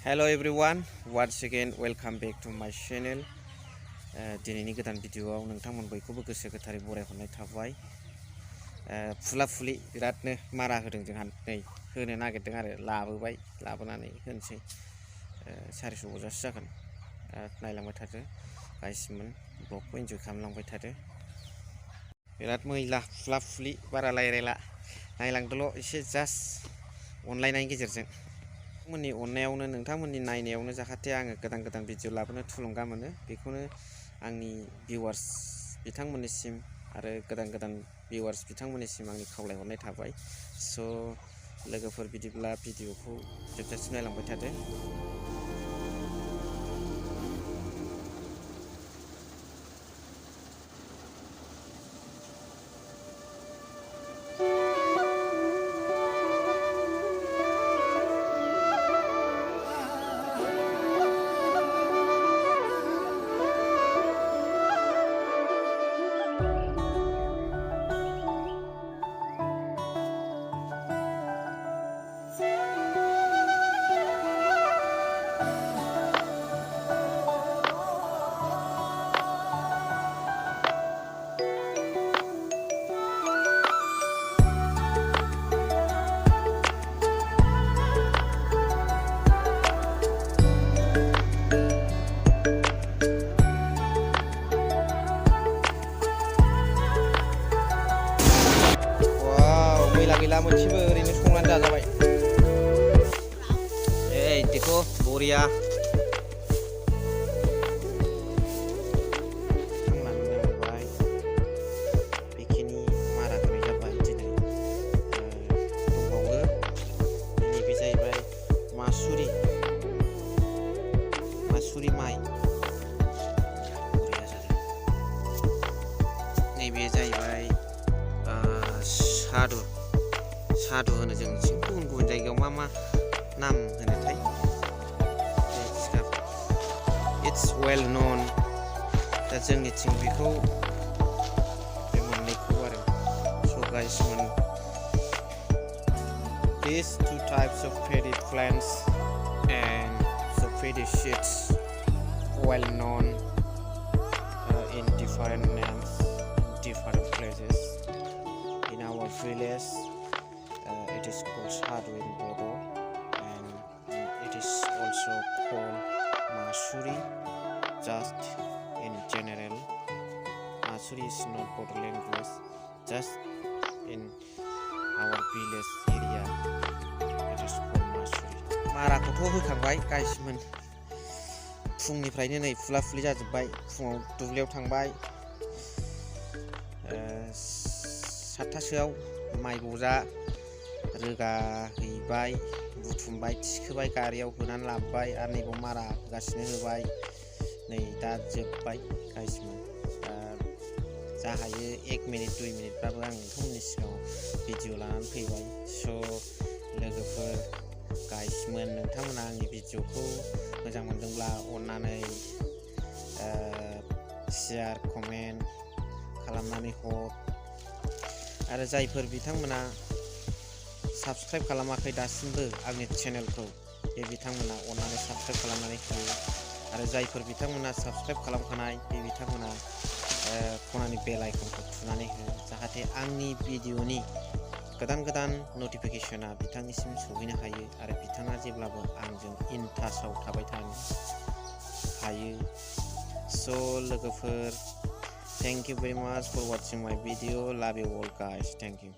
Hello everyone, once again welcome back to my channel. दिनैनि गोदान भिडिअआव नोंथांमोन बयखौबो गोसो गोथारै बरायहरनाय थाबाय। फुला फुलि बिरादनो मारा होदों जोंहा नै होनो नागिरदों आरो लाबोनानै होनोसै 400 बजासो जागोन। नायलांबाय थादो गाइसमोन ब्लगखौ एन्जय खालामलांबाय थादो। बिराद मैला फुला फुलि बारा रायलायला नायलांदोल' एसे जास्ट अनलायनायनि गेजेरजों नोंथांमोननि अननायावनो नोंथांमोननि नायनायावनो जाहाथे आङो गोदान गोदान भिडिअ लाबोनो थुलुंगा मोनो बेखौनो आंनि भिउवार्स बिथांमोननिसिम आरो गोदान गोदान भिउवार्स बिथांमोननिसिम आंनि खावलायहरनाय थाबाय। स' लोगोफोर बिदिब्ला भिडिअखौ जोबजासिम नायलांबाय थादो। गैला मोनसेबो ओरैनो संनानै जाजाबाय। देखो बरिया बेखिनि मारा होनाय जाबाय दिनै। दंबावो नैबे जाहैबाय मासुरि माइ बरिया जादों। नैबे जाहैबाय सादु होनो जोंनिथिं गुबुन गुबुन जायगायाव मा नाम होनोथाय इट्स वेल नन दा जोंनिथिं बेखौ बे मोननैखौ आरो स' गाइसमोन these two types of paddy plants and so paddy seeds well known in different names in different places in our village. It is called Sadu in Bodo, and it is also called Masuri. Just in general, Masuri is not Bodo language. Just in our village area, it is called Masuri. माराखौथ' होखांबाय गाइसमोन फुंनिफ्रायनो नै फुला फुलि जाजोब्बाय। फुङाव दुब्लियाव थांबाय 7थासोआव माइ बजा रोगाहैबाय बुथुमबाय थिखोबाय गारियाव होनानै लाबोबाय आरो नैबाव मारा होगासिनो होबाय नै दा जोब्बाय गाइसमोन। जा हायो 1 मिनिट 2 मिनिटबाबो आं नोंथांमोननि सिगाङाव भिडिअ लानानै फैबाय। स' लोगोफोर गाइसमोन नोंथांमोना आंनि भिडिअखौ मोजां मोनदोंब्ला अननानै शेयार कमेन्ट खालामनानै हर आरो जायफोर बिथांमोना साबस्क्राइब खालामाखै दासिमबो आंनि चेनेलखौ बे बिथांमोना अननानै साबस्क्राइब खालामनानै हो आरो जायफोर बिथांमोना साबस्क्राइब खालामखानाय बे बिथांमोना खनानि बेल आइकनखौ थुनानै हो जाहाथे आंनि भिडिअनि गोदान नटिफिकेसना बिथांनिसिम सौहैनो हायो आरो बिथाङा जेब्लाबो आंजों इन टाचआव थाबाय थानो हायो। स' लोगोफोर thank you very much for watching my video. Love you all guys. Thank you.